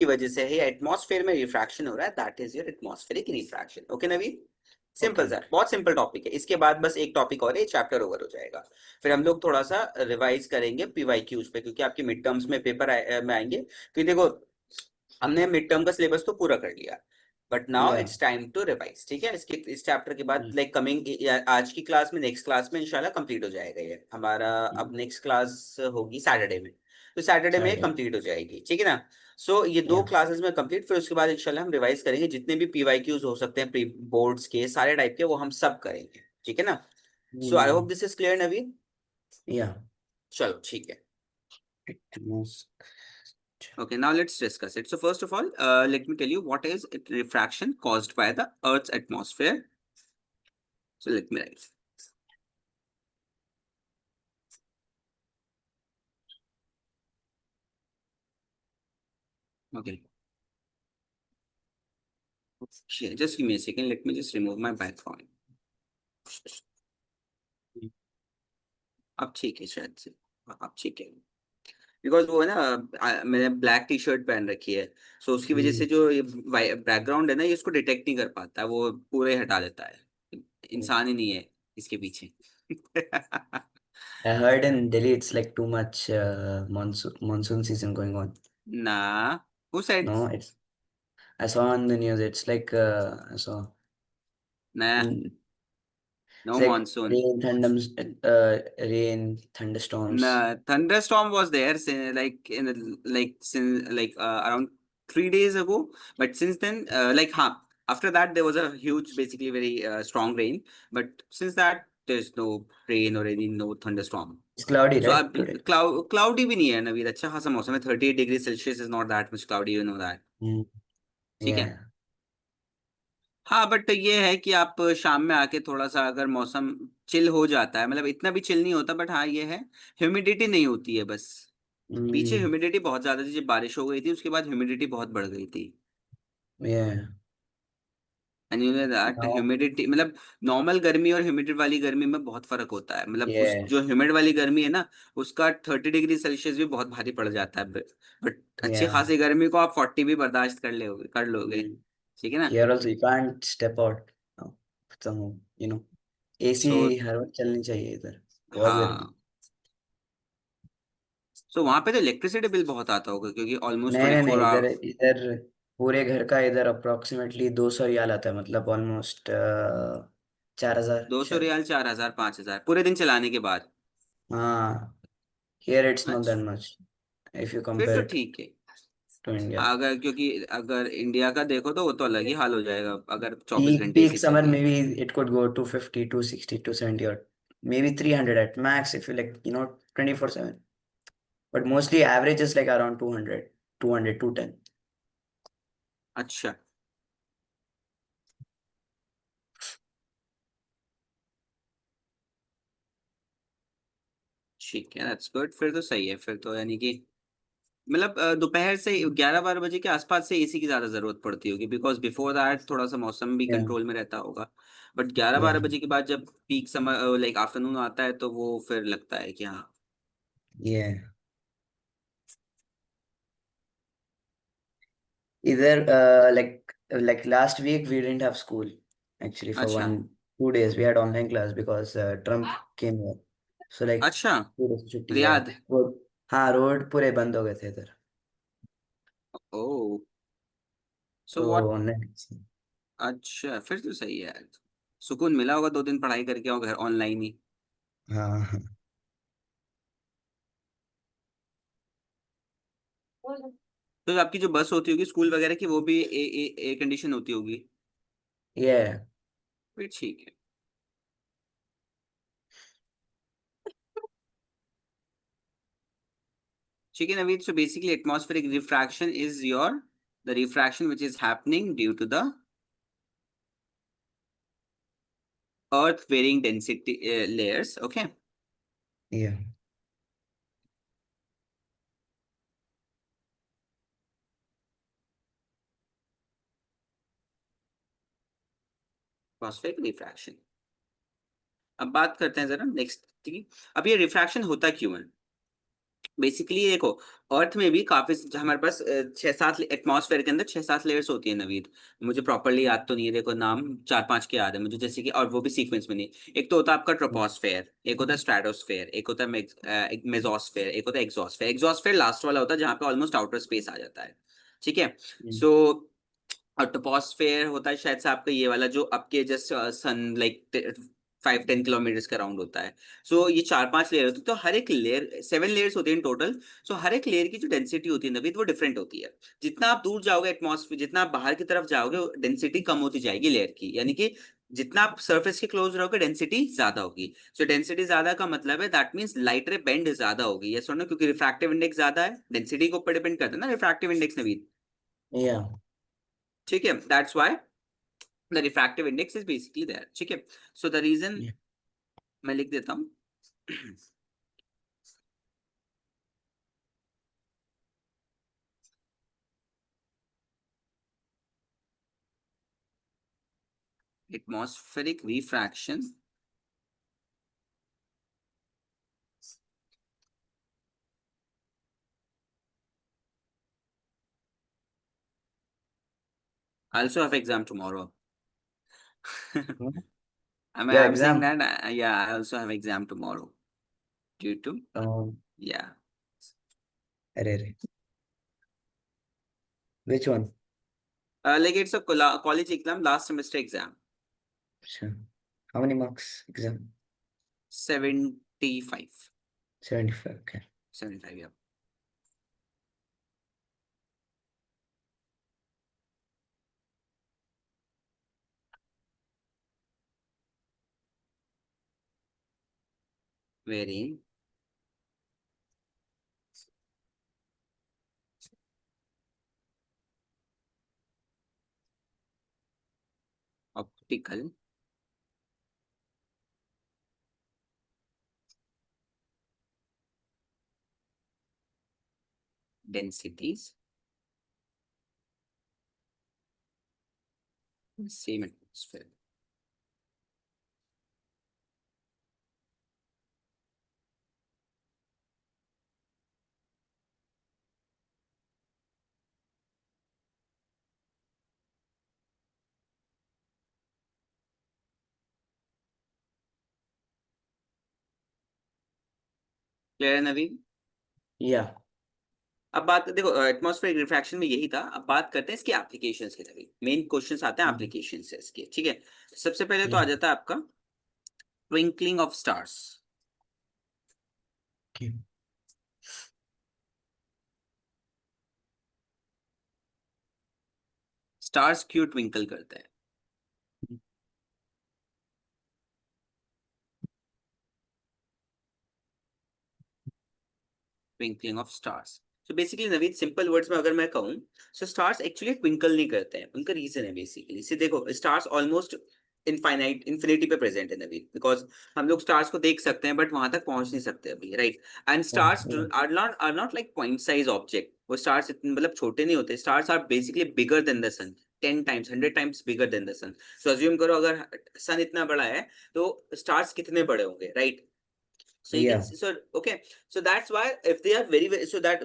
की वजह से है, एटमॉस्फेयर में रिफ्रैक्शन हो रहा है, that is your atmospheric refraction. Okay Naveen, simple okay सा, बहुत सिंपल टॉपिक है। इसके बाद बस एक टॉपिक और है, चैप्टर ओवर हो जाएगा। फिर हम लोग थोड़ा सा रिवाइज करेंगे पीवाईक्यूज पे, क्योंकि आपके मिड टर्म्स में पेपर में आएंगे। क्योंकि देखो, हमने मिड टर्म का सिलेबस तो पूरा कर लिया, बट नाउ या इट्स टाइम टू रिवाइज। ठीक है, इसके इस चैप्टर के बाद लाइक कमिंग आज की क्लास में, नेक्स्ट क्लास में इंशाल्लाह कंप्लीट हो जाएगा ये हमारा। अब नेक्स्ट क्लास होगी सैटरडे में, तो सैटरडे में सैटरडे कंप्लीट हो जाएगी, ठीक है ना। सो ये दो या क्लासेस में कंप्लीट, फिर उसके बाद इंशाल्लाह हम रिवाइज करेंगे, जितने भी पीवाईक्यूज हो सकते हैं प्री बोर्ड्स के सारे टाइप के, वो हम सब करेंगे, ठीक है ना। So I hope this is clear Naveen. Yeah चलो ठीक है। एटमॉस Okay, now let's discuss it. So first of all, let me tell you what is refraction caused by the Earth's atmosphere. So let me write. Okay. Okay, just give me a second. Let me just remove my background. अब ठीक है शायद से। अब ठीक है। Because वो है ना, मैंने ब्लैक टी शर्ट पहन रखी है, सो उसकी वजह से जो ये बैकग्राउंड है ना, ये इसको डिटेक्ट नहीं कर पाता है, वो पूरे हटा देता है। इंसान ही नहीं है इसके पीछे। I heard in Delhi it's like too much monsoon season going on. ना, who said? No, it's I saw on the news. It's like I saw. ना, Mm, no it's like monsoon. rain, thunderstorms. No, thunderstorm was there like in like since like around 3 days ago. But since then, after that there was a huge, basically very strong rain. But since that, there's no rain or any no thunderstorm. It's cloudy, So right, today? cloudy भी नहीं है नवीद, अच्छा खासा मौसम है। 38 degree Celsius is not that much cloudy, you know that. Mm, ठीक है। yeah, हाँ, बट ये है कि आप शाम में आके थोड़ा सा अगर मौसम चिल हो जाता है, मतलब इतना भी चिल नहीं होता, बट हाँ ये है, ह्यूमिडिटी नहीं होती है बस। पीछे mm, ह्यूमिडिटी बहुत ज्यादा थी, जब बारिश हो गई थी उसके बाद ह्यूमिडिटी बहुत बढ़ गई थी। yeah. And you know that Now, humidity मतलब नॉर्मल गर्मी और ह्यूमिड वाली गर्मी में बहुत फर्क होता है। मतलब उस yeah, जो ह्यूमिड वाली गर्मी है ना, उसका 30 डिग्री सेल्सियस भी बहुत भारी पड़ जाता है। बट अच्छी yeah. खासी गर्मी को आप 40 भी बर्दाश्त कर लोगे। Mm. ठीक है ना। Here also you can't step out. No. So, AC सो हर वक्त चलनी चाहिए इधर। बहुत गर्मी। हाँ, सो वहां पे तो इलेक्ट्रिसिटी बिल बहुत आता होगा, क्योंकि ऑलमोस्ट नहीं ट्वेंटी नहीं फोर नहीं, इधर आवर इधर पूरे घर का इधर अप्रोक्सीमेटली 200 रियाल आता है, मतलब ऑलमोस्ट 4,000 दो सौ शायद। रियाल 4,000 5,000 पूरे दिन चलाने के बाद। हाँ, हियर इट्स नॉट दैट अच्छा, मच इफ यू फिर कंपेयर तो इट ठीक है। To India. अगर क्योंकि अगर इंडिया का देखो तो वो तो अलग ही हाल हो जाएगा, अगर 24 घंटे Peak एसी चल summer, रही है। maybe it could go to 50, 260, 270, or maybe 300 at max if you like, 24/7. But mostly average is like around 200, 200, 210. अच्छा, ठीक है, दैट्स गुड। फिर तो सही है, फिर तो यानी कि मतलब दोपहर से 11-12 बजे के आसपास से एसी की ज्यादा जरूरत पड़ती होगी, बिकॉज बिफोर दैट थोड़ा सा मौसम भी Yeah, कंट्रोल में रहता होगा। बट 11-12 बजे के बाद जब पीक समर लाइक आफ्टरनून आता है, तो वो फिर लगता है कि हाँ। yeah. Either like last week we didn't have school actually for अच्छा, 2 days. We had online class because Trump came here. So like अच्छा, 2 days की छुट्टी है। रियाद। रोड, हाँ रोड पूरे बंद हो गए थे इधर। ओह, सो तो व्हाट। ऑनलाइन। अच्छा, फिर तो सही है यार। सुकून मिला होगा, 2 दिन पढ़ाई करके आओ घर ऑनलाइन ही। हाँ हाँ। तो आपकी जो बस होती होगी स्कूल वगैरह की, वो भी ए कंडीशन होती होगी। ये फिर ठीक है। ठीक है Naveed, so basically atmospheric refraction is your the refraction which is happening due to the earth varying density layers. Okay, ये एटमॉस्फेरिक रिफ्रैक्शन। अब बात करते हैं जरा नेक्स्ट की। अब ये रिफ्रैक्शन होता क्यों है? बेसिकली देखो, अर्थ में भी काफी हमारे पास 6-7 एटमॉस्फेयर के अंदर 6-7 लेयर्स होती है नवीद। मुझे प्रॉपरली याद तो नहीं है, देखो नाम 4-5 के याद है मुझे, जैसे कि, और वो भी सीक्वेंस में नहीं। एक तो होता है आपका ट्रोपोस्फेयर, एक होता है स्ट्रेटोस्फेयर, एक होता है एक मेसोस्फेयर, एक होता है एग्जोस्फेयर। एग्जोस्फेयर लास्ट वाला होता है जहाँ पे ऑलमोस्ट आउटर स्पेस आ जाता है। ठीक है। हम्म, सो और टोपोस्फेयर होता है शायद से आपका ये वाला जो आपके जस्ट सन लाइक 5-10 किलोमीटर के अराउंड होता है। सो ये 4-5 लेयर होती है, तो हर एक लेयर 7 लेयर्स होती है इन टोटल। सो हर एक लेयर की जो डेंसिटी होती है नवीद, वो डिफरेंट होती है। जितना आप दूर जाओगे एटमॉस्फेयर, जितना आप बाहर की तरफ जाओगे, डेंसिटी कम होती जाएगी लेयर की, यानी कि जितना आप सरफेस के क्लोज रहोगे डेंसिटी ज्यादा होगी। सो डेंसिटी ज्यादा का मतलब है दैट मींस लाइट रे बेंड ज्यादा होगी, ये सुनो, क्योंकि रिफ्रैक्टिव इंडेक्स ज्यादा है, डेंसिटी के ऊपर डिपेंड करता है ना रिफ्रैक्टिव इंडेक्स नवीद। या ठीक है, that's why the refractive index is basically there. ठीक है। so the reason, मैं लिख देता हूँ। atmospheric refraction I also have exam tomorrow. या I'm saying exam. that yeah, I also have exam tomorrow due to, yeah, अरे अरे, which one? like it's a college exam, last semester exam. अच्छा, how many marks exam? 75, 75, okay. 75, yeah. Very optical densities, same atmosphere. Clear है नवीन? या अब बात देखो, atmospheric refraction में यही था। अब बात करते हैं इसके एप्लीकेशंस के लिए। मेन क्वेश्चंस आते हैं एप्लीकेशन से इसके, ठीक है। सबसे पहले तो आ या जाता है आपका ट्विंकलिंग ऑफ स्टार्स। स्टार्स क्यों ट्विंकल करते हैं? ट्विंकलिंग ऑफ स्टार्स, तो बेसिकली नवीन सिंपल वर्ड्स में अगर मैं कहूँ, सो स्टार्स एक्चुअली ट्विंकल नहीं करते हैं। उनका रीजन है बेसिकली, से देखो स्टार्स ऑलमोस्ट इनफाइनाइट इन्फिनिटी पे प्रेजेंट है नवीन, बिकॉज हम लोग स्टार्स को देख सकते हैं बट वहां तक पहुंच नहीं सकते अभी, right. And stars are not like point size object. वो स्टार्स इतने मतलब छोटे नहीं होते। Stars are basically bigger than the sun, 10 times 100 times bigger than the sun. So assume करो अगर सन इतना बड़ा है तो स्टार्स कितने बड़े होंगे, राइट। So you या can see, so okay, so that's why if they are so that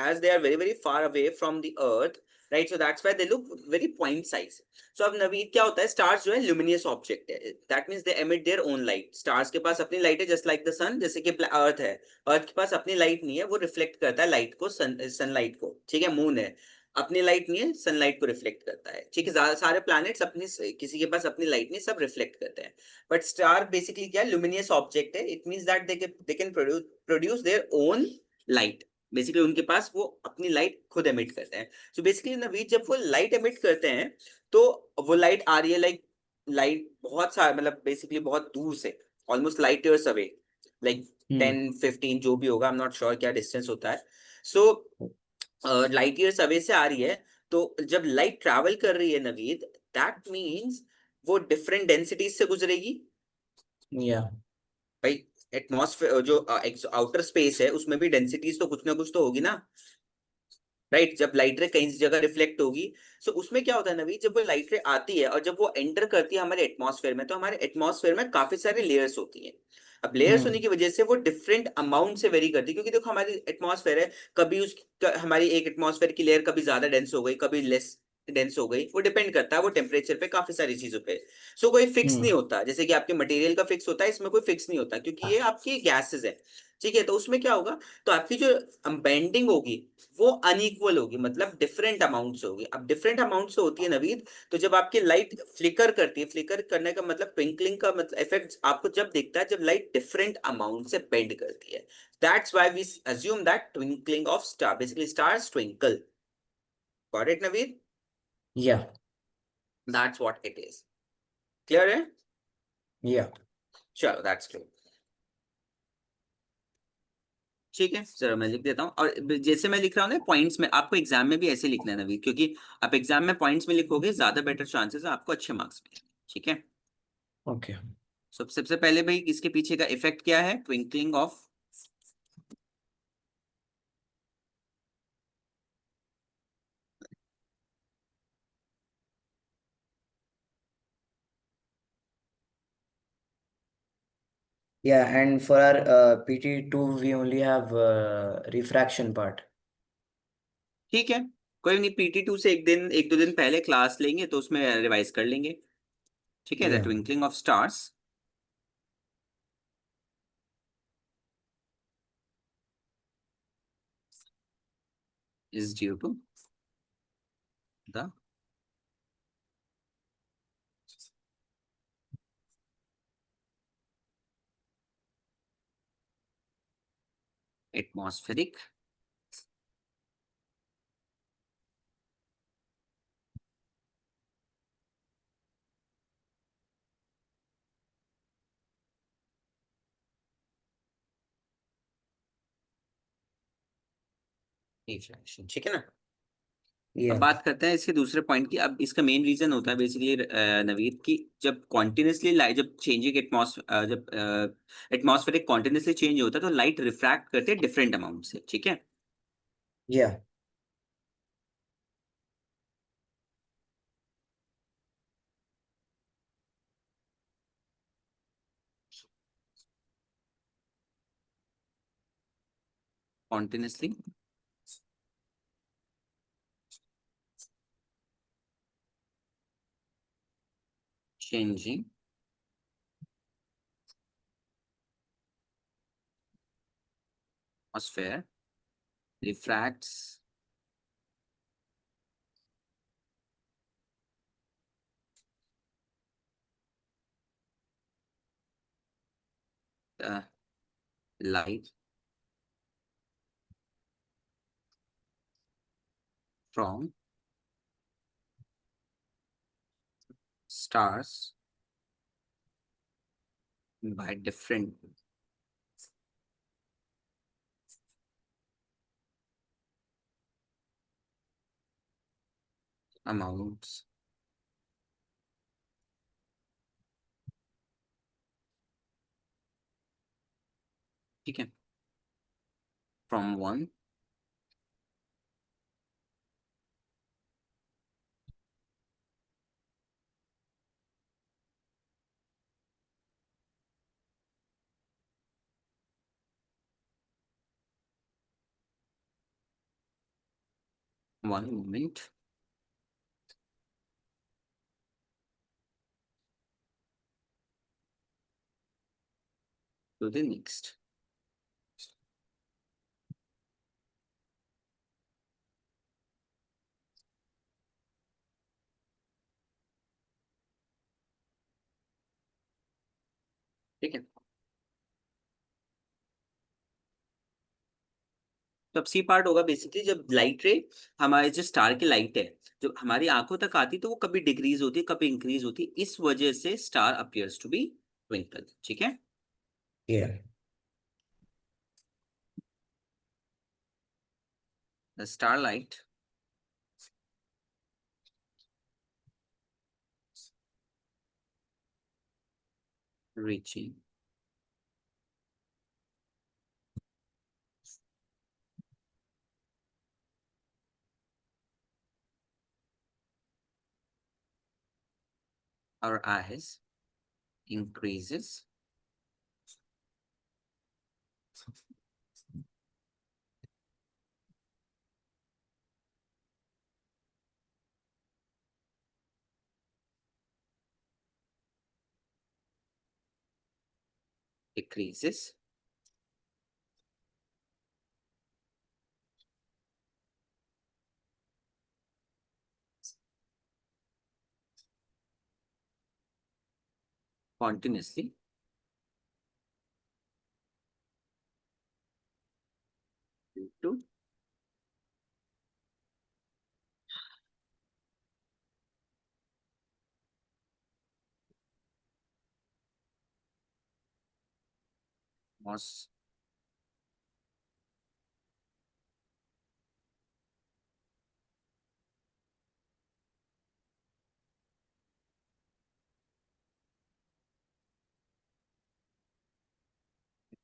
as they are very very far away from the earth, right, so that's why they look very point size. So अब नवीद क्या होता है, stars जो है luminous object है, that means they emit their own light. Stars के पास अपनी light है जस्ट लाइक द सन, जैसे कि अर्थ है, अर्थ के पास अपनी लाइट नहीं है, वो रिफ्लेक्ट करता है लाइट को, सनलाइट को, ठीक है। मून है, अपनी लाइट नहीं है, सनलाइट को रिफ्लेक्ट करता है, ठीक है। सारे प्लैनेट्स अपनी, किसी के पास अपनी लाइट नहीं, सब रिफ्लेक्ट करते हैं। बट स्टार बेसिकली क्या, ल्यूमिनियस ऑब्जेक्ट है। It means that they can produce their own light. Basically उनके पास वो अपनी लाइट खुद एमिट करते हैं। सो बेसिकली नवीद जब वो लाइट एमिट करते हैं, तो वो लाइट आ रही है लाइक, लाइट बहुत सारा मतलब बेसिकली बहुत दूर से, almost light years away, like 10-15 जो भी होगा, आई एम नॉट श्योर क्या डिस्टेंस होता है। सो लाइट ईयर्स अवे से आ रही है। तो जब लाइट ट्रैवल कर रही है नवीद, दैट मीन्स वो डिफरेंट डेंसिटीज से गुजरेगी या भाई। एटमॉस्फेयर जो आउटर स्पेस है उसमें भी डेंसिटीज तो कुछ ना कुछ तो होगी ना, राइट। जब लाइट रे कहीं जगह रिफ्लेक्ट होगी, सो उसमें क्या होता है नवी, जब वो लाइट रे आती है और जब वो एंटर करती है हमारे एटमॉस्फेयर में, तो हमारे एटमॉस्फेयर में काफी सारे लेयर्स होती हैं। अब लेयर्स होने की वजह से वो डिफरेंट अमाउंट से वेरी करती है, क्योंकि देखो हमारी एटमॉस्फेयर है, कभी हमारी एक एटमॉस्फेयर की लेयर कभी ज्यादा डेंस हो गई, कभी लेस डेंस हो गई, वो डिपेंड करता है वो टेम्परेचर पे, काफी सारी चीजों पे। सो कोई फिक्स नहीं होता, जैसे कि आपके मटेरियल का फिक्स होता है, इसमें कोई फिक्स नहीं होता, क्योंकि ये आपकी गैसेस है। ठीक है, तो उसमें क्या होगा, तो आपकी जो बेंडिंग होगी वो अनइक्वल होगी, मतलब डिफरेंट अमाउंट से होगी। अब डिफरेंट अमाउंट से होती है नवीद, तो जब आपकी लाइट फ्लिकर करती है, फ्लिकर करने का मतलब ट्विंकलिंग का मतलब इफेक्ट आपको जब दिखता है, जब लाइट डिफरेंट अमाउंट से बेंड करती है। That's why we assume that twinkling of star, basically stars twinkle. Got it Naveed? Yeah, that's what it is. Clear है? yeah. चलो, दैट्स क्लियर। ठीक है, चलो मैं लिख देता हूँ। और जैसे मैं लिख रहा हूँ ना पॉइंट्स में, आपको एग्जाम में भी ऐसे लिखना है नवीद, क्योंकि आप एग्जाम में पॉइंट्स में लिखोगे, ज्यादा बेटर चांसेस है आपको अच्छे मार्क्स मिलेंगे। ठीक है। Okay. सबसे पहले भाई, इसके पीछे का इफेक्ट क्या है? Twinkling of Yeah, and for our PT2, we only have refraction part. ठीक है, कोई नहीं, PT2 से एक दो दिन पहले क्लास लेंगे तो उसमें रिवाइज कर लेंगे। ठीक है, the Yeah, twinkling of stars is due to the atmospheric refraction. ठीक है ना? अब yeah, बात करते हैं इसके दूसरे पॉइंट की। अब इसका मेन रीजन होता है बेसिकली नवीद, की जब कॉन्टिन्यूसली लाइट, जब चेंजिंग एटमॉस्फेयर, जब एटमॉस्फेरिक कॉन्टिन्यूसली चेंज होता है तो लाइट रिफ्रैक्ट करते हैं डिफरेंट अमाउंट से। ठीक है, yeah, continuously changing atmosphere refracts the light from stars by different amounts। ठीक है, from 1 moment to the next। ठीक है, तो अब सी पार्ट होगा बेसिकली, जब लाइट रे, हमारे जो स्टार की लाइट है, जब हमारी आंखों तक आती तो वो कभी डिक्रीज होती है, कभी इंक्रीज होती है, इस वजह से star appears to be twinkle. ठीक है, yeah, the star light reaching our eyes increases Decreases. Continuously. Due to mos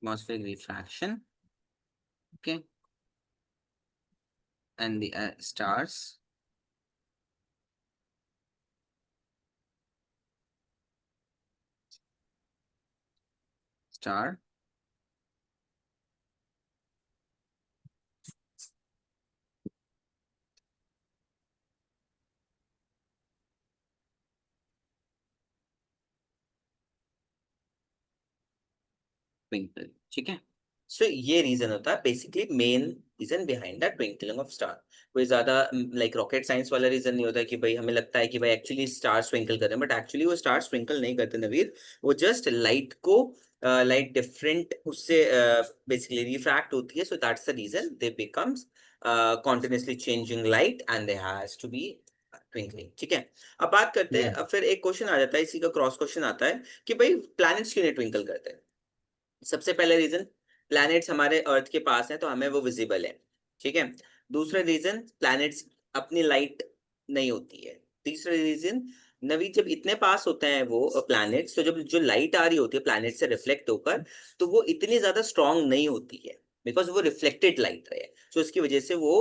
atmospheric refraction. Okay. And the stars. Star. Twinkle. ठीक है. सो ये रीजन होता है basically main reason behind the twinkling of star. कोई ज्यादा like rocket science वाला reason नहीं होता कि भाई हमें लगता है कि भाई एक्चुअली स्टार्स ट्विंकल कर रहे हैं, बट एक्चुअली वो स्टार्स ट्विंकल नहीं करते नवीर. वो जस्ट लाइट को लाइट डिफरेंट उससे बेसिकली रिफ्रैक्ट होती है, so that's the reason they becomes continuously changing light and there has to be twinkling. ठीक है. अब बात करते हैं, Yeah. अब फिर एक क्वेश्चन आ जाता है, इसी का क्रॉस क्वेश्चन आता है कि भाई प्लैनेट्स क्यों नहीं ट्विंकल करते हैं. सबसे पहले रीजन, प्लैनेट्स हमारे अर्थ के पास हैं तो हमें वो विजिबल है. ठीक है. दूसरा रीजन, प्लैनेट्स अपनी लाइट नहीं होती है. तीसरा रीजन, नवी जब इतने पास होते हैं वो प्लैनेट्स, तो जब जो लाइट आ रही होती है प्लैनेट से रिफ्लेक्ट होकर, तो वो इतनी ज्यादा स्ट्रांग नहीं होती है बिकॉज वो रिफ्लेक्टेड लाइट है. तो इसकी वजह से वो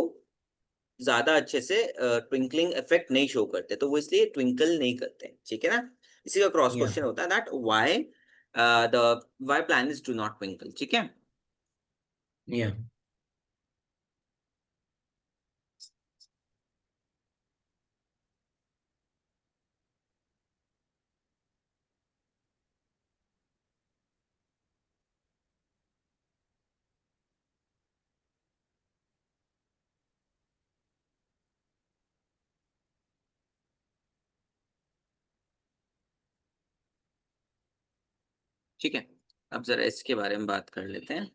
ज्यादा अच्छे से ट्विंकलिंग इफेक्ट नहीं शो करते, तो वो इसलिए ट्विंकल नहीं करते. ठीक है ना. इसी का क्रॉस Yeah. क्वेश्चन होता है that why the why planets do not twinkle. ठीक है. Yeah. ठीक है. अब जरा इसके बारे में बात कर लेते हैं.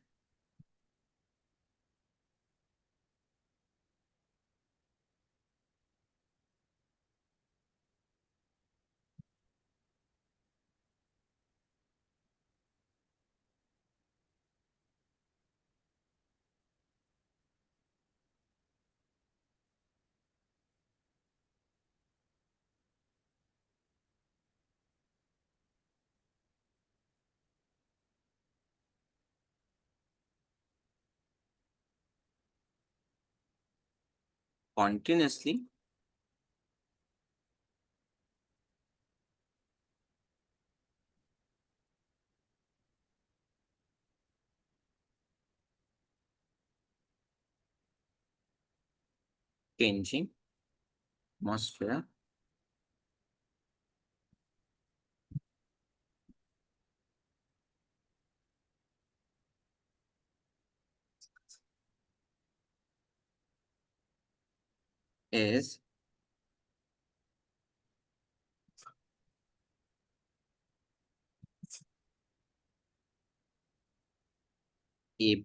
Continuously changing atmosphere is able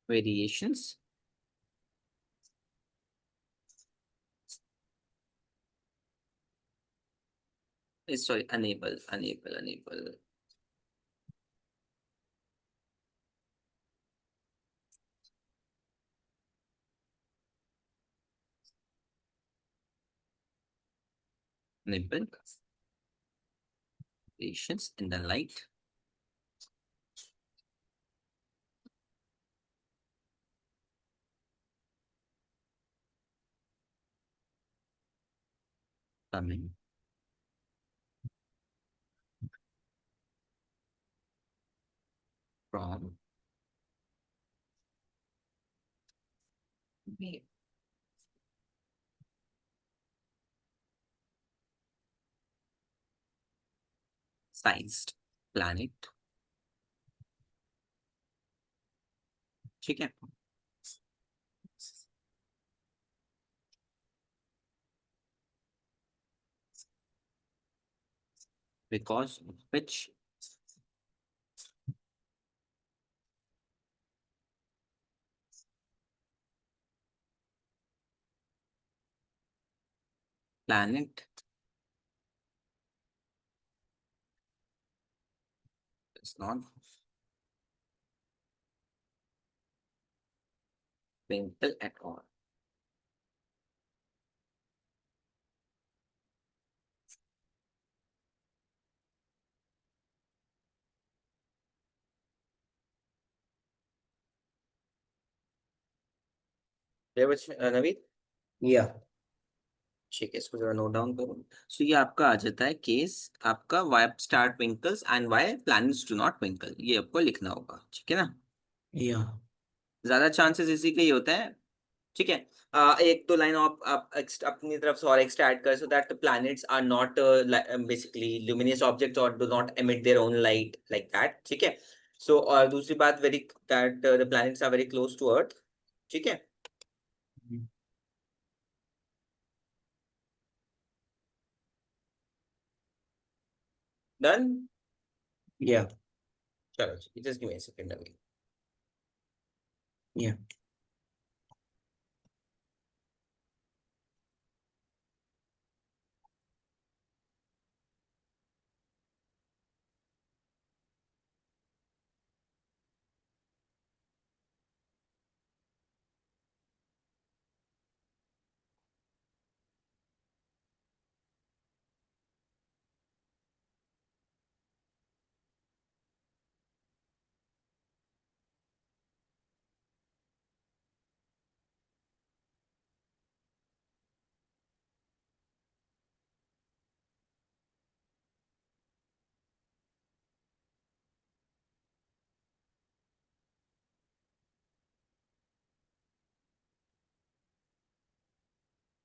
variations. Sorry, unable enable variations in the light coming from me. Sized planet, ठीक है, because of which planet is not twinkle at all. नवीन, या ठीक है, इसको जरा नोट डाउन करो। सो ये आपका आ जाता है केस, आपका why star twinkles and why planets do not twinkle, ये आपको लिखना होगा, ठीक है ना। या ज्यादा चांसेस इसी के ही होते हैं, ठीक है। एक तो लाइन आप अपनी तरफ से और एक्स्ट्रा ऐड कर, so that planets are not basically luminous object और do not emit their own light like that, ठीक है। सो और दूसरी बात, very that the planets are very close to earth, ठीक है। डन, या चलो just give me a second अभी। Yeah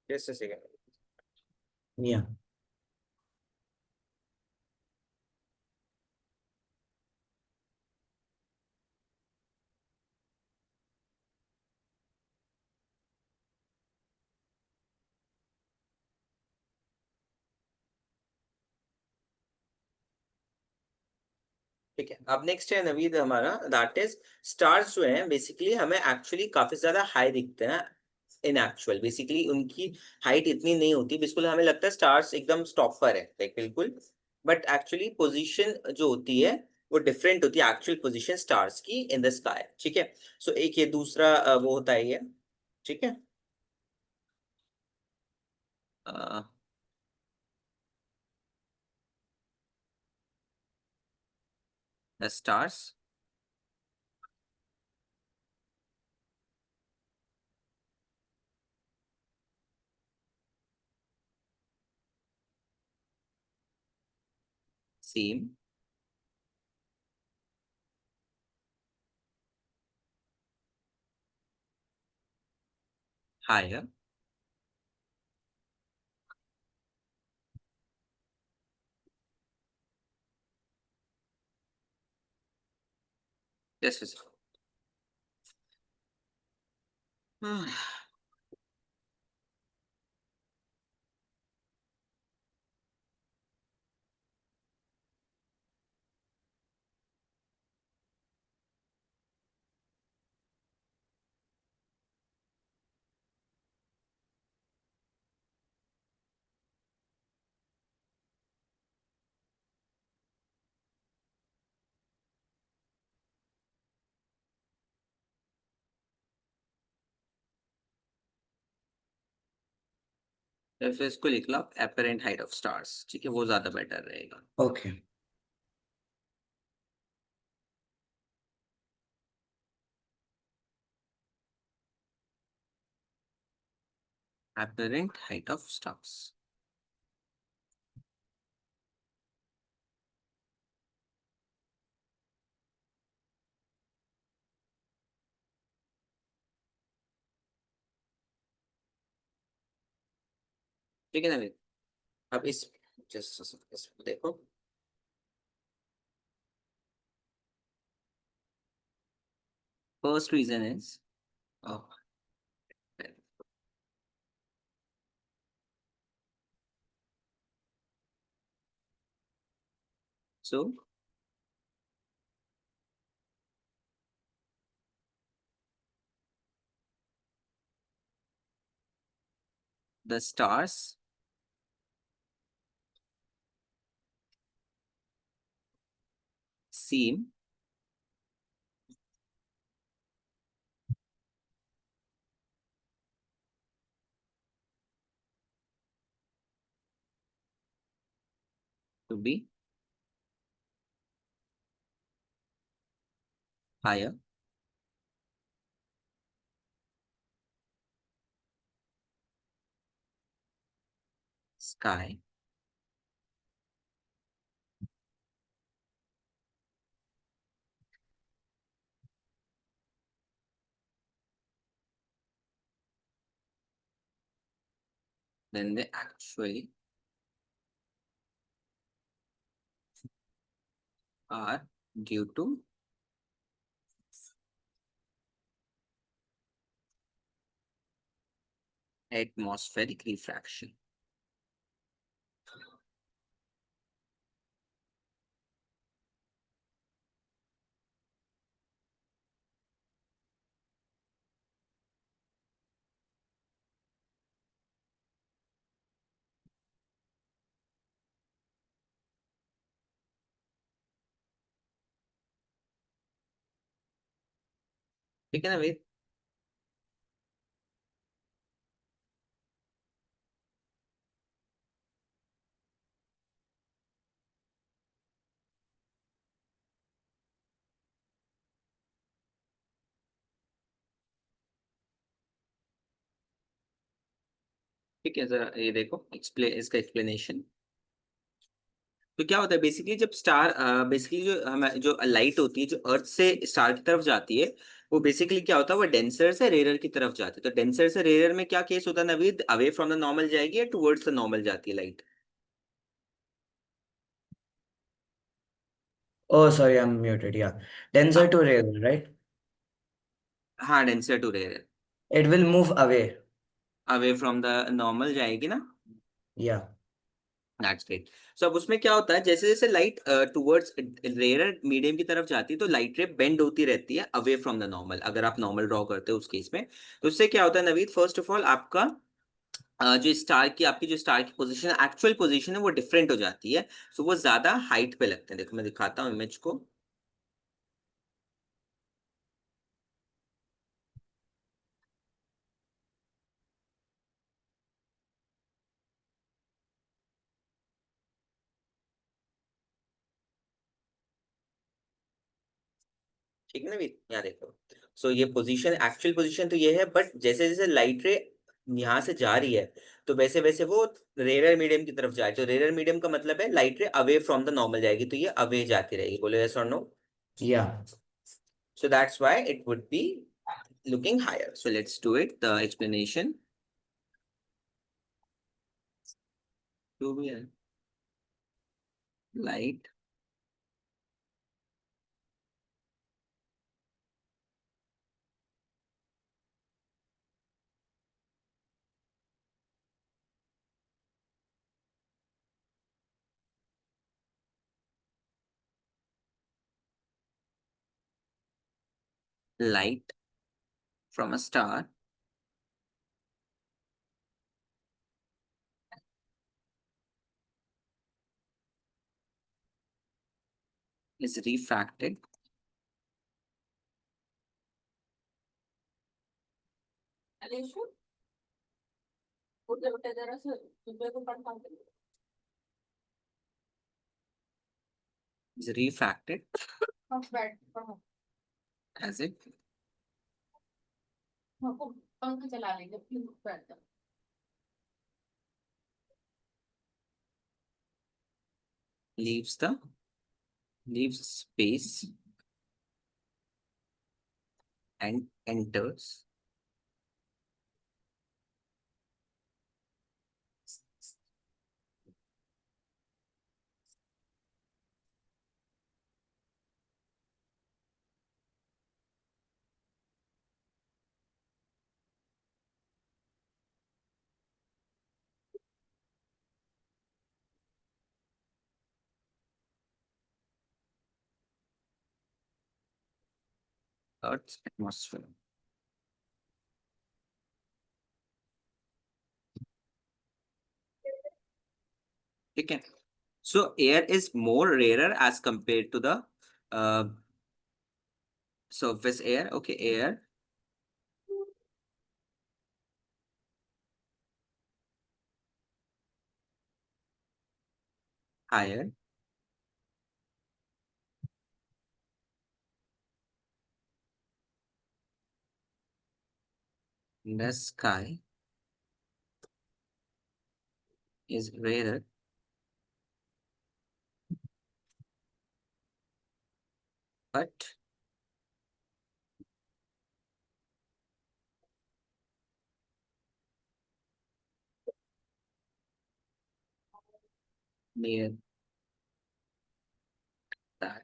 just a second. या ठीक है, अब नेक्स्ट है नवीद हमारा, दैट इज स्टार्स जो है बेसिकली हमें एक्चुअली काफी ज्यादा हाई दिखते हैं इन एक्चुअल, बेसिकली उनकी हाइट इतनी नहीं होती, बिल्कुल हमें लगता है स्टार्स एकदम स्टॉप पर है, लाइक बिल्कुल, बट एक्चुअली पोजीशन जो होती है वो डिफरेंट होती है एक्चुअल पोजीशन स्टार्स की इन द स्काई, ठीक है। सो एक ये दूसरा वो होता है ये, ठीक है। The stars seem higher just as तो फिर इसको लिख लो apparent height of stars, ठीक है, वो ज्यादा बेटर रहेगा। Okay apparent height of stars, ठीक है नवीन, अब इस जस्ट इस देखो, first reason is so the stars seem to be higher sky than they actually are due to atmospheric refraction. ठीक है ना भाई? ठीक है, जरा ये देखो इसका एक्सप्लेनेशन। तो क्या होता है बेसिकली, जब स्टार बेसिकली जो हम जो लाइट होती है जो अर्थ से स्टार की तरफ जाती है, वो बेसिकली क्या होता है, वो डेंसर से रेयर की तरफ जाती है। तो डेंसर से रेयर में क्या केस होता है Naveed, away from the normal जाएगी या टुवर्ड्स द नॉर्मल जाती है light? Oh, sorry, I'm muted. Yeah. Denser हाँ, to rarer, right? हाँ denser to rare, It will move away. Away from the normal जाएगी ना। Yeah. That's great. सो अब उसमें क्या होता है, जैसे जैसे लाइट टुवर्ड्स रेयर मीडियम की तरफ जाती है, तो लाइट रे बेंड होती रहती है अवे फ्रॉम द नॉर्मल, अगर आप नॉर्मल ड्रॉ करते हो उस केस में। तो उससे क्या होता है नवीद, फर्स्ट ऑफ ऑल आपका जो स्टार की आपकी जो स्टार की पोजीशन एक्चुअल पोजीशन है वो डिफरेंट हो जाती है। सो वो ज्यादा हाइट पे लगते हैं। देखो मैं दिखाता हूँ इमेज को। ठीक है ना भी, यहाँ देखो। सो ये पोजीशन, एक्चुअल पोजीशन तो ये है, बट जैसे जैसे लाइट रे यहाँ से जा रही है, तो वैसे वैसे वो रेयर मीडियम की तरफ जा रही है। तो रेयर मीडियम का मतलब है लाइट रे अवे फ्रॉम द नॉर्मल जाएगी, तो ये अवे जाती रहेगी। बोलो यस और no? Yeah. So that's why it would be looking higher. So let's do it. The explanation to be light light from a star is refracted is refracted as it leaves the leaves space and enters Earth's atmosphere. Okay. So air is more rarer as compared to the uh, surface air. Okay, air higher in the sky is rarer, but near that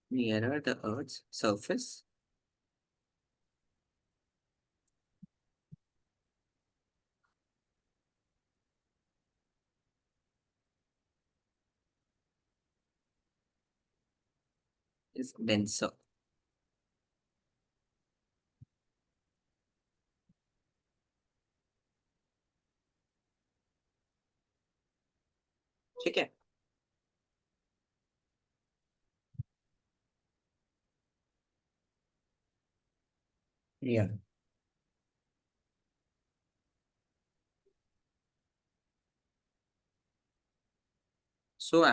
nearer the Earth's surface is denser. Okay. Yeah. So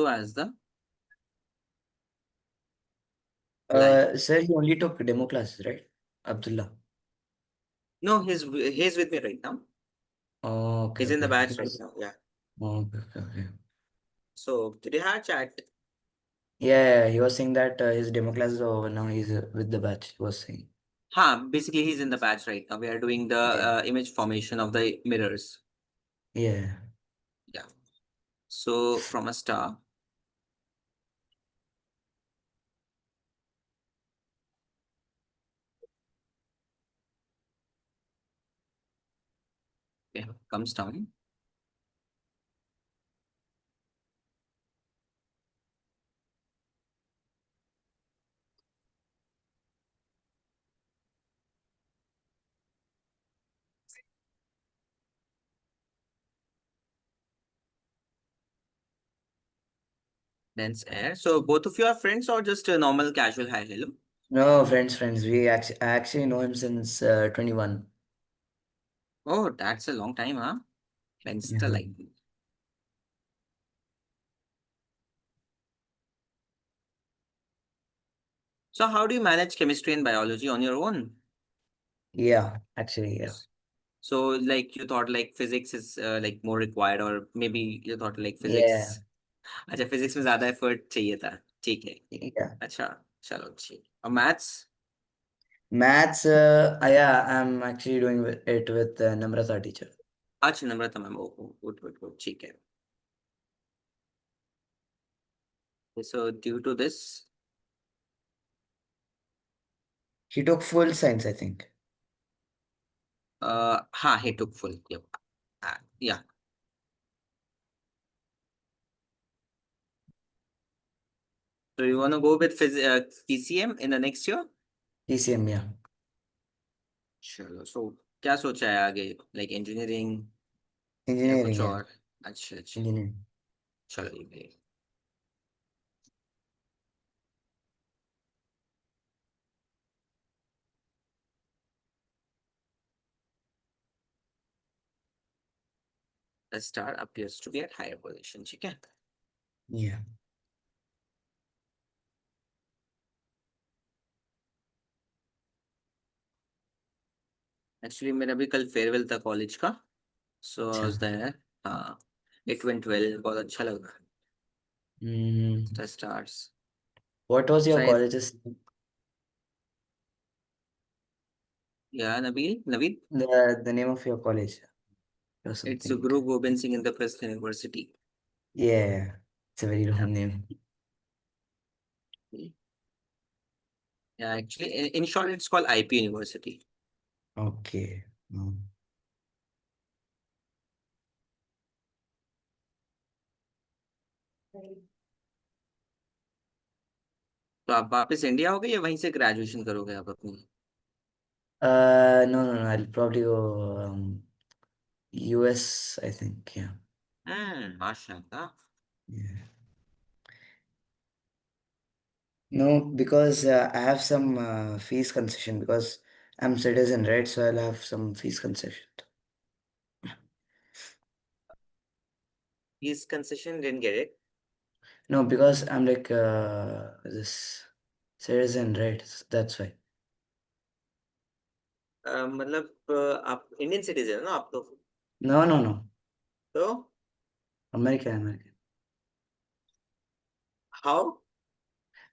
as the light. Sir, you only took demo classes, right? Abdullah. No, he's with me right now. Oh, okay, He's in the okay. batch right now. Yeah. Okay, okay, okay. So did you have chat? Yeah, he was saying that his demo classes are over now. He's with the batch. He was saying. Basically he's in the batch right now. We are doing the Yeah. image formation of the mirrors. Yeah. Yeah. So from a star, okay, comes down. Dense air. So both of you are friends or just a normal casual hi hello? No, friends. I actually know him since 21. Oh, that's a long time, huh? Friends the Yeah. like. So how do you manage chemistry and biology on your own? Yeah, actually, yeah. So like you thought like physics is like more required or maybe you thought like Yeah. physics अच्छा physics में ज्यादा effort चाहिए था ठीक है Yeah. अच्छा चलो ठीक और maths Maths, yeah, I'm actually doing it with Namrata teacher. अच्छा नम्रता मैम ओ गुड गुड गुड ठीक है so due to this He took full science, I think. हाँ he took full yeah so you want to go with PCM in the next year PCM, yeah. चलो so क्या सोचा है आगे like engineering या कुछ Engineering, yeah. और अच्छा अच्छा Engineering. चलो ये the star appears to be at higher position ठीक है Yeah. एक्चुअली मेरा भी कल फेयरवेल था कॉलेज का सो आई अच्छा. वाज देयर हाँ इट वेंट वेल बहुत अच्छा लगा Mm, the stars what was so your college's yeah Nabil the name of your college or it's something? Guru Gobind Singh Indraprasth University Yeah, it's a very long name. Yeah, actually, in short, it's called IP University. Okay. Mm. तो आप वापस India हो गए या वहीं से graduation करोगे आप अपनी? No, I'll probably go US, I think. Yeah. माशाल्लाह. Yeah. No, because I have some fees concession because I'm citizen, right? So I'll have some fees concession. His concession didn't get it. No, because I'm like this citizen, right? That's why. मतलब आप Indian citizen हो ना आप तो? No. तो American. How?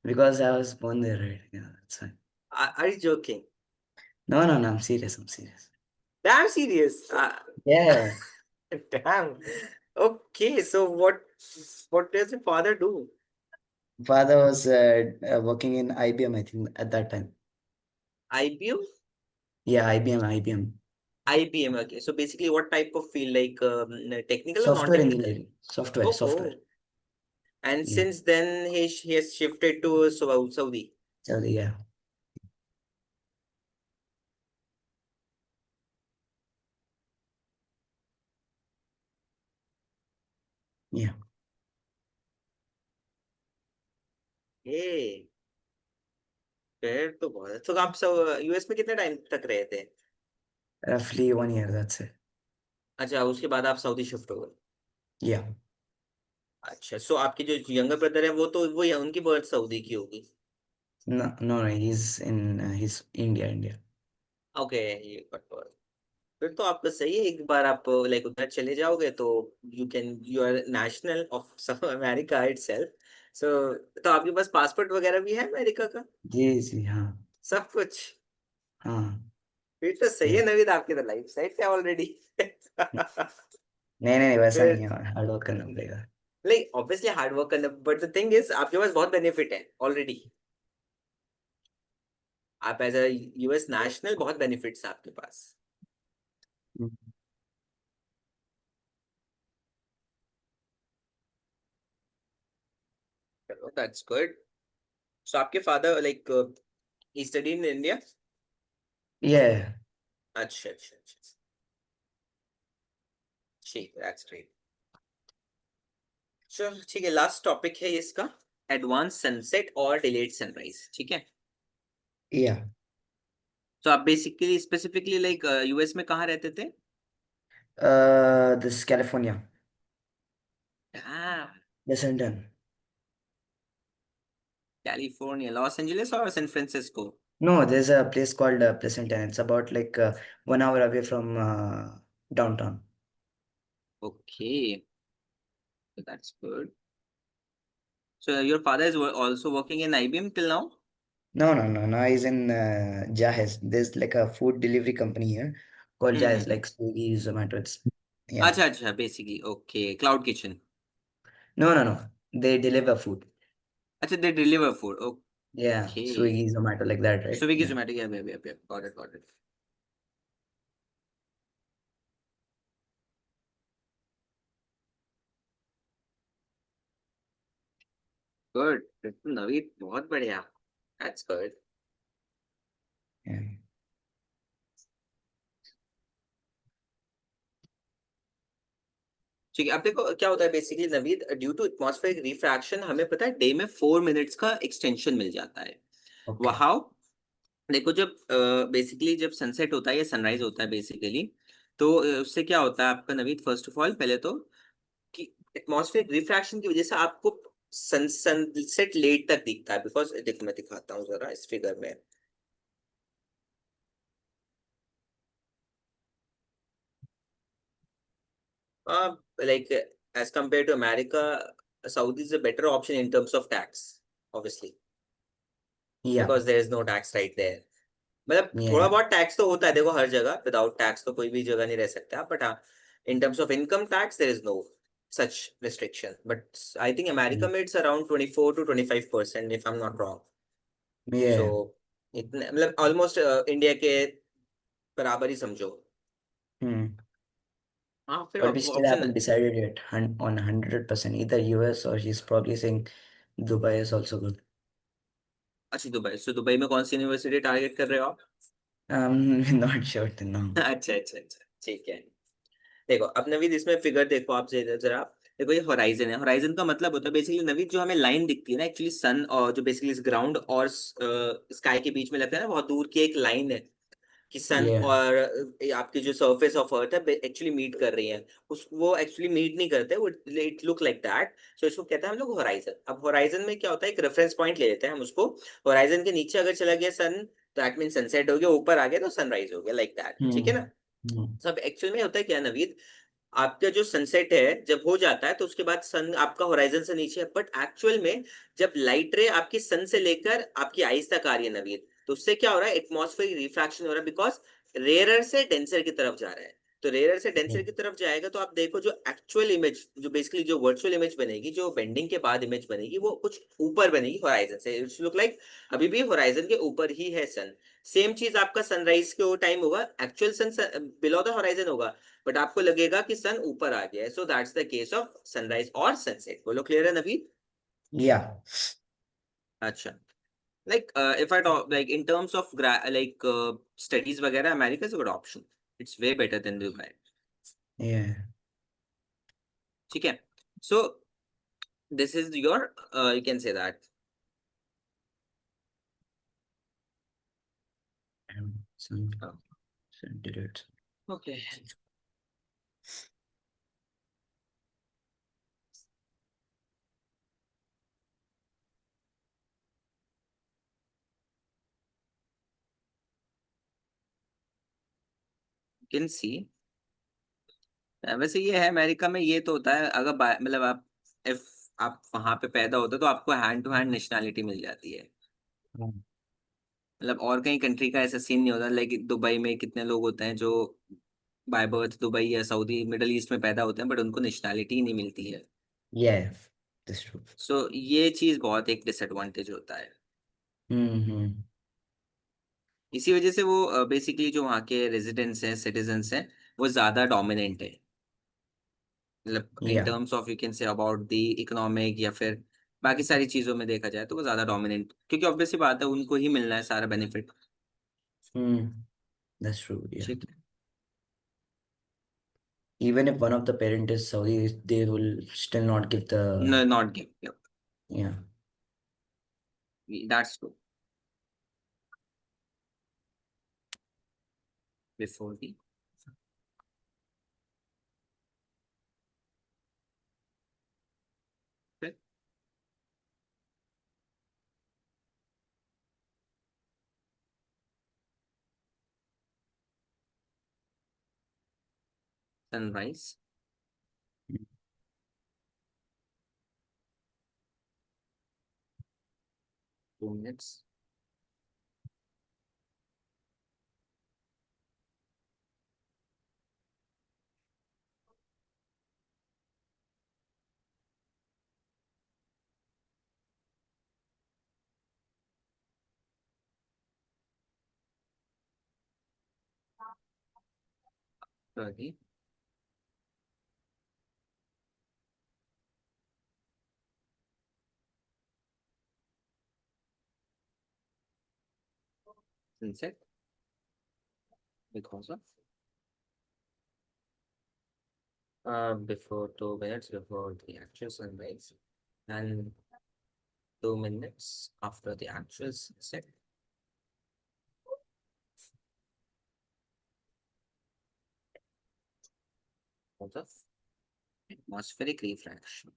Because I was born there, right? Yeah, that's fine. Are you joking? No, I'm serious. I'm serious. Damn serious. Yeah. Damn. Okay, so what does your father do? Father was working in IBM, I think, at that time. IBM? Yeah, IBM. IBM. Okay. So basically, what type of field, like technical or Software non-technical? engineering. Software. Oh. And Yeah. since then, he has shifted to Saudi. So yeah. Yeah. Hey, फिर तो बहुत. तो आप सब US में कितने time तक रहे थे? Roughly 1 year, that's it. अच्छा, उसके बाद आप सऊदी शिफ्ट हो गए. Yeah. अच्छा, सो आपके जो यंगर ब्रदर है वो तो वो उनकी बर्थ सऊदी की होगी. No, he's India. ओके, ये बट फिर तो आपका सही है. एक बार आप लाइक उधर चले जाओगे तो you are national of America itself. So तो आपके पास पासपोर्ट वगैरह भी है अमेरिका का? जी, हाँ. सब कुछ? हाँ. फिर तो सही Yeah. है नवीद, आपकी तो लाइफ सेट है ऑलरेडी. नहीं, वैसा नहीं फिर है. हार्ड वर्क करना पड़ेगा. लाइक ऑब्वियसली हार्ड वर्क करना, बट द थिंग इज आपके पास बहुत बेनिफिट है ऑलरेडी. आप एज अ यूएस नेशनल बहुत बेनिफिट्स है आपके पास. चलो, दैट्स गुड. सो आपके father like he study in India? Yeah. अच्छा. ठीक, दैट्स ग्रेट. चलो ठीक है, लास्ट टॉपिक है इसका. एडवांस सनसेट और डिलेड सनराइज. ठीक है. Yeah. तो आप बेसिकली स्पेसिफिकली लाइक यूएस में कहाँ रहते थे? This is California. Pleasanton. California, Los Angeles और San Francisco? No, there's a place called Pleasanton. It's about like 1 hour away from downtown. Okay, that's good. So your father is also working in IBM till now? No. He's in Jahez. There's like a food delivery company here called Jahez, hmm. like Swiggy, Zomato. Yeah. अच्छा, basically okay, cloud kitchen. No. They deliver food. अच्छा, they deliver food. Yeah, okay. Swiggy, Zomato, like that, right? Swiggy Yeah. Zomato, yeah got it. Good Naveed, बहुत बढ़िया. That's good. Yeah. ठीक है, अब देखो क्या होता है basically Naveed, due to atmospheric refraction हमें पता है डे में 4 मिनट्स का एक्सटेंशन मिल जाता है. Okay. वहां देखो, जब बेसिकली जब सनसेट होता है या सनराइज होता है बेसिकली, तो उससे क्या होता है आपका नवीद, फर्स्ट ऑफ ऑल पहले तो कि एटमॉस्फेरिक रिफ्रैक्शन की वजह से आपको सनसेट लेट तक दिखता है. बिकॉज देखो मैं दिखाता हूँ जरा इस फिगर में. Like as compared to America, Saudi is a better option in terms of tax, obviously, Yeah. because there is no tax right there. मतलब थोड़ा Yeah. बहुत टैक्स तो होता है देखो हर जगह. विदाउट टैक्स तो कोई भी जगह नहीं रह सकता. बट हाँ, in terms of income tax there is no such restriction. But I think America Mm. made around 24 to 25%, if I'm not wrong. Yeah. So इतने मतलब ऑलमोस्ट इंडिया के बराबर ही समझो। Hmm. हाँ फिर But we still option, haven't decided yet on 100%. Either US or he's probably saying Dubai is also good. अच्छा Dubai, so Dubai में कौन सी यूनिवर्सिटी टारगेट कर रहे हो आप? I'm not sure to know. अच्छा अच्छा अच्छा, ठीक है। देखो अब नवीद इसमें फिगर देखो आप जरा जरा। देखो ये होराइजन है, होराइजन का मतलब होता है बेसिकली नवीद जो हमें लाइन दिखती है ना एक्चुअली सन और जो बेसिकली इस ग्राउंड और स्काई के बीच में लगता है ना, बहुत दूर की एक लाइन है कि सन Yeah. और आपकी जो सरफेस ऑफ अर्थ है एक्चुअली मीट कर रही है। उस वो एक्चुअली मीट नहीं करते, वो इट लुक लाइक दैट। सो इसको कहते हैं हम लोग होराइजन। अब होराइजन में क्या होता है, एक रेफरेंस पॉइंट ले लेते हैं हम उसको। होराइजन के नीचे अगर चला गया सन, तो दैट मीन सनसेट हो गया, ऊपर आ गया तो सनराइज हो गया, लाइक दैट, ठीक है Hmm. ना। Hmm. सब एक्चुअल में होता है क्या नवीद, आपका जो सनसेट है जब हो जाता है तो उसके बाद सन आपका होराइजन से नीचे है, बट एक्चुअल में जब लाइट रे आपकी सन से लेकर आपकी आईज तक आ रही है नवीद, तो उससे क्या हो रहा है, एटमॉस्फेरिक रिफ्रैक्शन हो रहा है, बिकॉज रेयरर से डेंसर की तरफ जा रहा है। तो रेयरर से डेंसर Yeah. की तरफ जाएगा तो आप देखो जो एक्चुअल इमेज, जो बेसिकली जो वर्चुअल इमेज बनेगी, जो बेंडिंग के बाद इमेज बनेगी, वो कुछ ऊपर बनेगी होराइजन से। इट्स लुक लाइक अभी भी होराइजन के ऊपर ही है सन। सेम चीज आपका सनराइज के वो टाइम होगा, actual sun below the horizon होगा, बट आपको लगेगा कि सन ऊपर आ गया है। So that's the case of sunrise और सनसेट। बोलो क्लियर है नबी? Yeah. अच्छा, like if I talk like in terms of studies वगैरह, America is a good option. It's way better than Dubai. Yeah. ठीक है, so this is your you can say that. Some uh, did it. okay, you can see वैसे ये है America में, ये तो होता है अगर मतलब आप इफ आप वहां पे पैदा होते हो तो आपको हैंड टू हैंड नेशनैलिटी मिल जाती है। मतलब और कहीं कंट्री का ऐसा सीन नहीं होता, लाइक दुबई में कितने लोग होते हैं जो बाय बर्थ दुबई या सऊदी मिडल ईस्ट में पैदा होते हैं बट उनको नेशनैलिटी ही नहीं मिलती है। Yeah. That's true. सो ये चीज बहुत एक डिसएडवांटेज होता है। Mm-hmm. इसी वजह से वो बेसिकली जो वहाँ के रेजिडेंट्स हैं, सिटीजन्स हैं, वो ज्यादा डोमिनेंट है। मतलब इन Yeah. Terms of you can say about the economic या फिर बाकी सारी चीजों में देखा जाए तो वो ज्यादा डोमिनेंट, क्योंकि ऑब्वियसली बात है उनको ही मिलना है सारा benefit. Mm. That's true. Yeah. ठीक Even if one of the parent is Saudi, they will still not give the, है, not give, yeah. That's true. Before the sunrise, 2 minutes। Sorry, sunset because of before 2 minutes before the actual sunrise and 2 minutes after the actual sunset because of atmospheric refraction.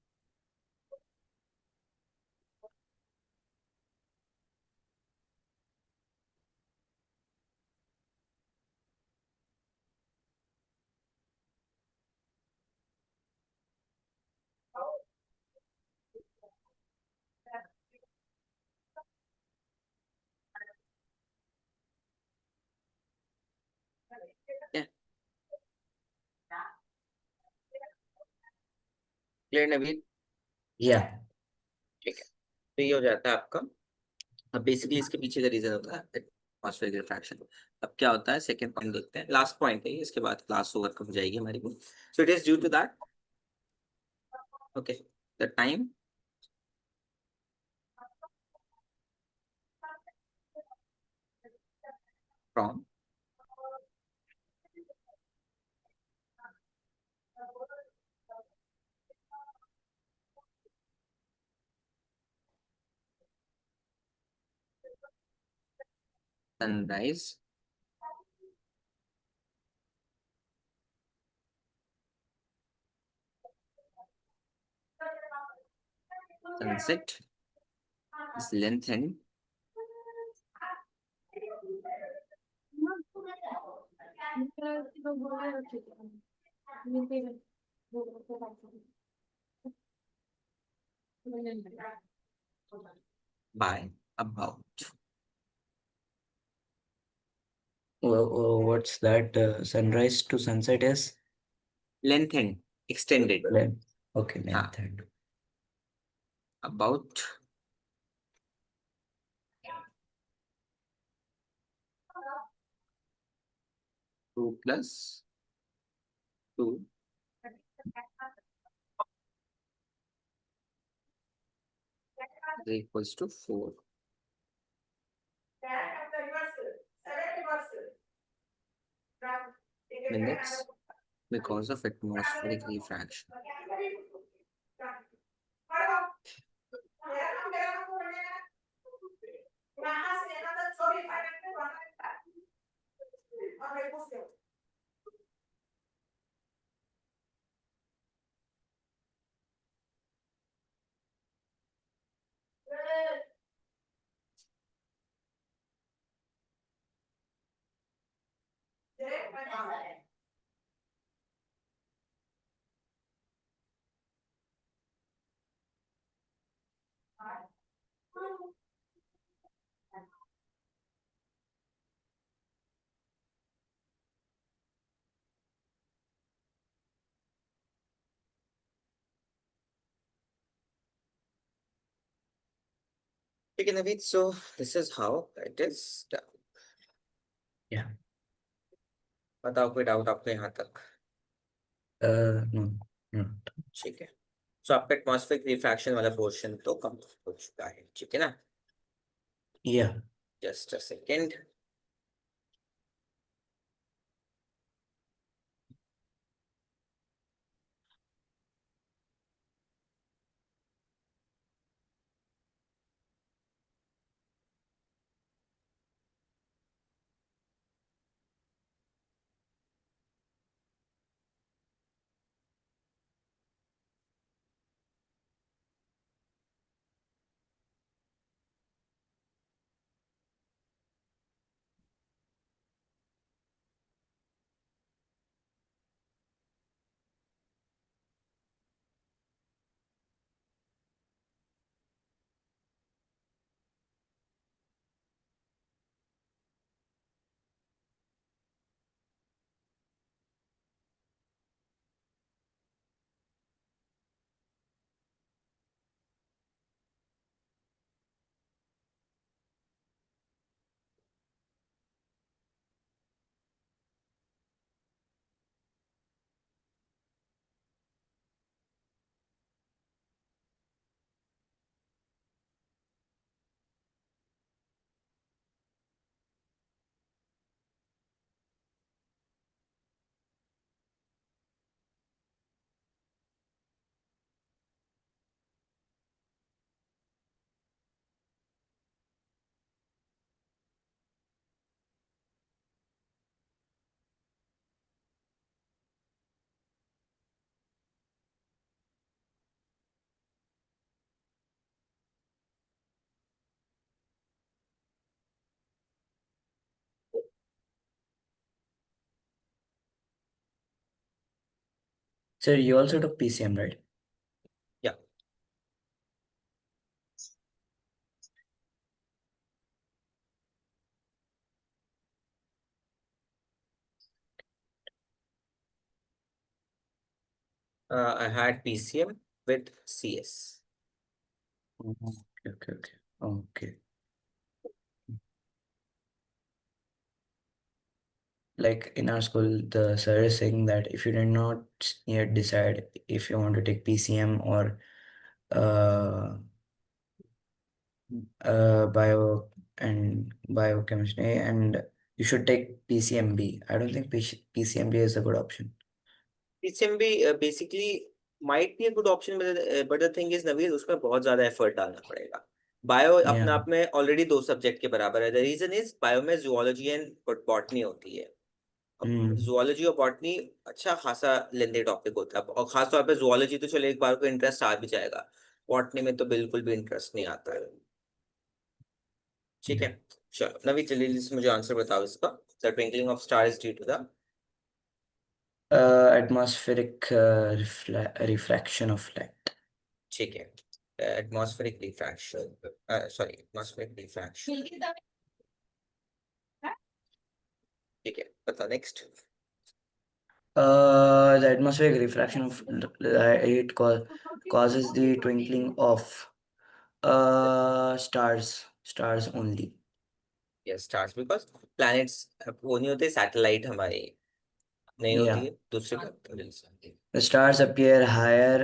Yeah, clear Naveen? Yeah. ठीक है, तो ये हो जाता है आपका अब basically इसके पीछे का रीजन होता है एटमॉस्फेरिक रिफ्रैक्शन। अब क्या होता है, सेकंड पॉइंट देखते हैं, लास्ट पॉइंट है ये, इसके बाद क्लास ओवर हो जाएगी हमारी भी। So it is due to that, okay, the time from sunrise sunset is lengthened by about What's that? Sunrise to sunset is lengthened, extended, length. Okay, हाँ, lengthened. about 2 + 2 is equals to 4 minutes because of atmospheric refraction. Okay, Naveed, so this is how it is done. Yeah. बताओ कोई doubt आपको यहाँ तक? No, no. ठीक है, सो आपका atmospheric refraction वाला पोर्शन तो कंप्लीट हो चुका है, ठीक है ना? Yeah. Just a second. So you also took PCM, right? Yeah. I had PCM with CS. Okay, okay, okay. Okay. like in our school, the sir is saying that if you did not yet decide if you want to take PCM or uh, bio and biochemistry, and you should take PCMB. I don't think PCMB is a good option. PCMB basically might be a good option, but the thing is Naveed उसमें बहुत ज्यादा effort डालना पड़ेगा. Bio अपने Yeah. आप में already 2 subject के बराबर है. द रीजन इज बायो में जूलॉजी एंड बॉटनी होती है. अब Hmm. जूलॉजी और बॉटनी अच्छा खासा लेंदी टॉपिक होता है, और खास तौर पे जूलॉजी तो चलो एक बार को इंटरेस्ट आ भी जाएगा, बॉटनी में तो बिल्कुल भी इंटरेस्ट नहीं आता है. ठीक है, चलो नवीद जल्दी से मुझे आंसर बताओ इसका. The twinkling of star is due to the Atmospheric refraction of light. ठीक है, atmospheric refraction, sorry atmospheric refraction. ठीक है, बता next. The atmospheric refraction of light causes the twinkling of stars only. Yes, stars because planets वो नहीं होते, satellite हमारी नहीं होती Yeah. है, दूसरे planets. The stars appear higher.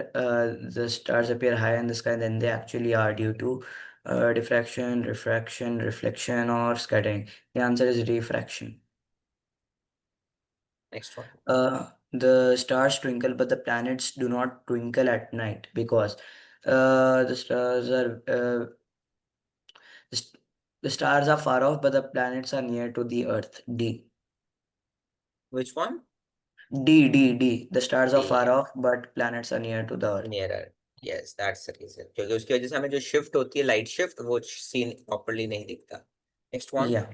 The stars appear higher in the sky than they actually are due to diffraction, refraction, reflection, or scattering. The answer is refraction. Next one. The stars twinkle, but the planets do not twinkle at night because the stars are the stars are far off, but the planets are near to the Earth. D. Which one? D. The stars are D. far off, but planets are near to the Earth. Nearer. Yes, that's the reason. क्योंकि उसकी वजह से हमें जो shift होती है, light shift, वो scene properly नहीं दिखता. Next one. Yeah.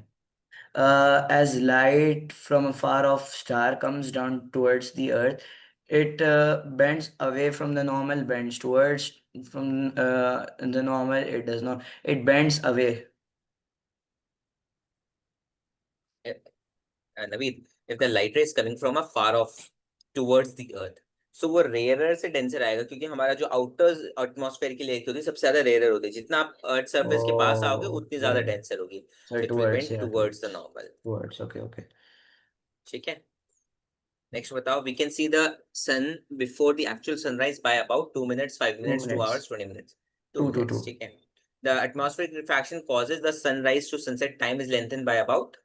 As light from a far off star comes down towards the Earth, it bends away from the normal, bends towards from the normal. It does not. It bends away. Naveed, if the light ray is coming from a far off towards the earth, so वो rarer से denser आएगा, क्योंकि हमारा जो outer atmosphere की layer होती है सबसे ज्यादा रेयरर होती है. जितना आप अर्थ सरफेस के पास आओगे Oh, उतनी ज्यादा okay. डेंसर होगी. So So it will towards, bend yeah, towards the normal. towards. Okay. ठीक है, नेक्स्ट बताओ. We can see the sun before the actual sunrise by about 2 minutes, 5 minutes, 2 hours, 20 minutes. 2 Two. minutes. ठीक है. The atmospheric refraction causes the sunrise to sunset time is lengthened by about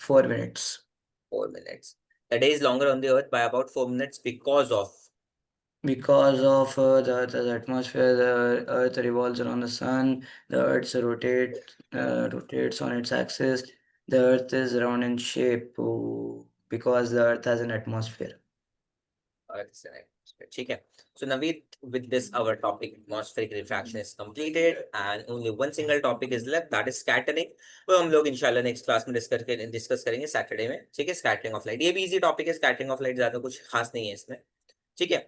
4 minutes. 4 minutes. The day is longer on the earth by about 4 minutes because of Because of the atmosphere, the Earth revolves around the sun. The Earth rotates on its axis. The Earth is round in shape because the Earth has an atmosphere. Earth's atmosphere. ठीक है. So Naveed, with this our topic atmospheric refraction is completed and only one single topic is left, that is scattering. वो हम लोग इंशाल्लाह next class में discuss करेंगे Saturday में. ठीक है, स्कैटरिंग ऑफ लाइट. ये भी इजी टॉपिक है, स्कैटरिंग ऑफ लाइट, ज्यादा कुछ खास नहीं है इसमें. ठीक है.